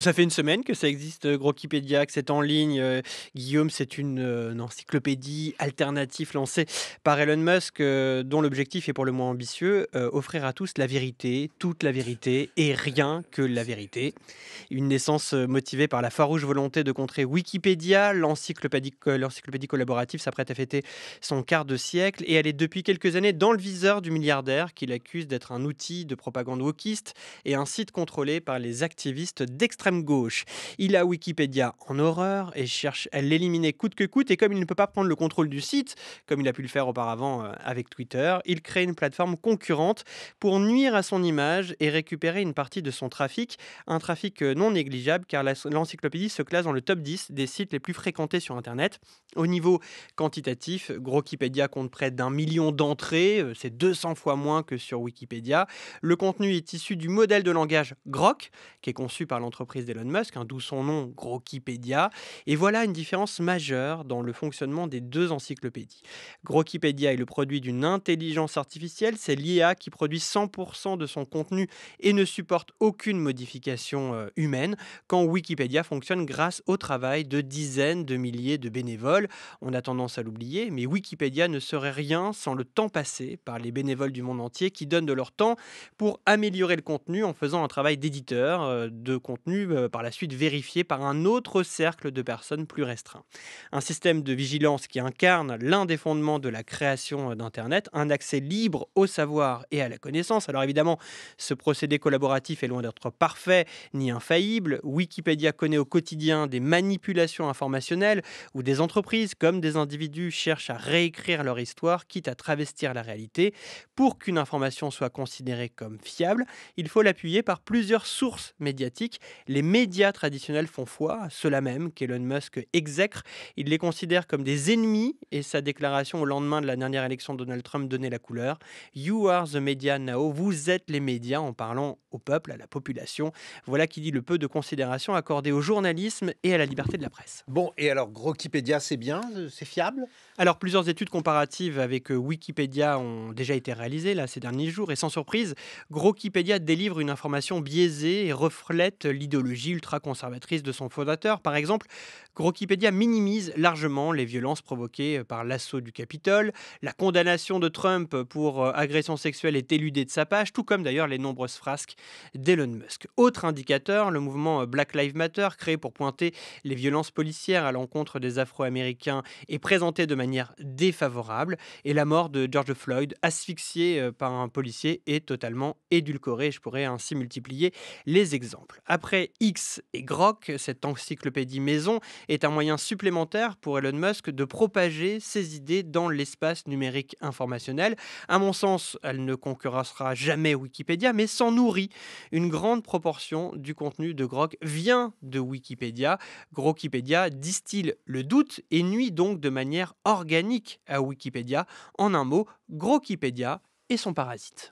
Ça fait une semaine que ça existe, Grokipédia, que c'est en ligne, Guillaume. C'est une encyclopédie alternative lancée par Elon Musk, dont l'objectif est pour le moins ambitieux, offrir à tous la vérité, toute la vérité et rien que la vérité. Une naissance, motivée par la farouche volonté de contrer Wikipédia, l'encyclopédie collaborative s'apprête à fêter son quart de siècle et elle est depuis quelques années dans le viseur du milliardaire qui l'accuse d'être un outil de propagande wokiste et un site contrôlé par les activistes d'extrême gauche. Il a Wikipédia en horreur et cherche à l'éliminer coûte que coûte et comme il ne peut pas prendre le contrôle du site, comme il a pu le faire auparavant avec Twitter, il crée une plateforme concurrente pour nuire à son image et récupérer une partie de son trafic, un trafic non négligeable car l'encyclopédie se classe dans le top 10 des sites les plus fréquentés sur Internet. Au niveau quantitatif, Grokipédia compte près d'un million d'entrées, c'est 200 fois moins que sur Wikipédia. Le contenu est issu du modèle de langage Grok, qui est conçu par l'entreprise d'Elon Musk, d'où son nom Grokipédia. Et voilà une différence majeure dans le fonctionnement des deux encyclopédies. Grokipédia est le produit d'une intelligence artificielle, c'est l'IA qui produit 100% de son contenu et ne supporte aucune modification humaine, quand Wikipédia fonctionne grâce au travail de dizaines de milliers de bénévoles. On a tendance à l'oublier, mais Wikipédia ne serait rien sans le temps passé par les bénévoles du monde entier qui donnent de leur temps pour améliorer le contenu en faisant un travail d'éditeur de contenu par la suite vérifié par un autre cercle de personnes plus restreint. Un système de vigilance qui incarne l'un des fondements de la création d'Internet, un accès libre au savoir et à la connaissance. Alors évidemment, ce procédé collaboratif est loin d'être parfait ni infaillible. Wikipédia connaît au quotidien des manipulations informationnelles où des entreprises comme des individus cherchent à réécrire leur histoire, quitte à travestir la réalité. Pour qu'une information soit considérée comme fiable, il faut l'appuyer par plusieurs sources médiatiques. Les médias traditionnels font foi, ceux-là même qu'Elon Musk exècre. Il les considère comme des ennemis et sa déclaration au lendemain de la dernière élection de Donald Trump donnait la couleur. You are the media now. Vous êtes les médias en parlant au peuple, à la population. Voilà qui dit le peu de considération accordée au journalisme et à la liberté de la presse. Bon, et alors Grokipédia, c'est bien, c'est fiable? Alors, plusieurs études comparatives avec Wikipédia ont déjà été réalisées là, ces derniers jours, et sans surprise, Grokipédia délivre une information biaisée et reflète l'idéologie ultra-conservatrice de son fondateur. Par exemple, Grokipédia minimise largement les violences provoquées par l'assaut du Capitole. La condamnation de Trump pour agression sexuelle est éludée de sa page, tout comme d'ailleurs les nombreuses frasques d'Elon Musk. Autre indicateur, le mouvement Black Lives Matter, créé pour pointer les violences policières à l'encontre des Afro-Américains, est présenté de manière défavorable et la mort de George Floyd, asphyxié par un policier, est totalement édulcorée. Je pourrais ainsi multiplier les exemples. Après X et Grok, cette encyclopédie maison est un moyen supplémentaire pour Elon Musk de propager ses idées dans l'espace numérique informationnel. À mon sens, elle ne concurrencera jamais Wikipédia, mais s'en nourrit. Une grande proportion du contenu de Grok vient de Wikipédia. Grokipédia distille le doute et nuit donc de manière organique à Wikipédia. En un mot, Grokipédia est son parasite.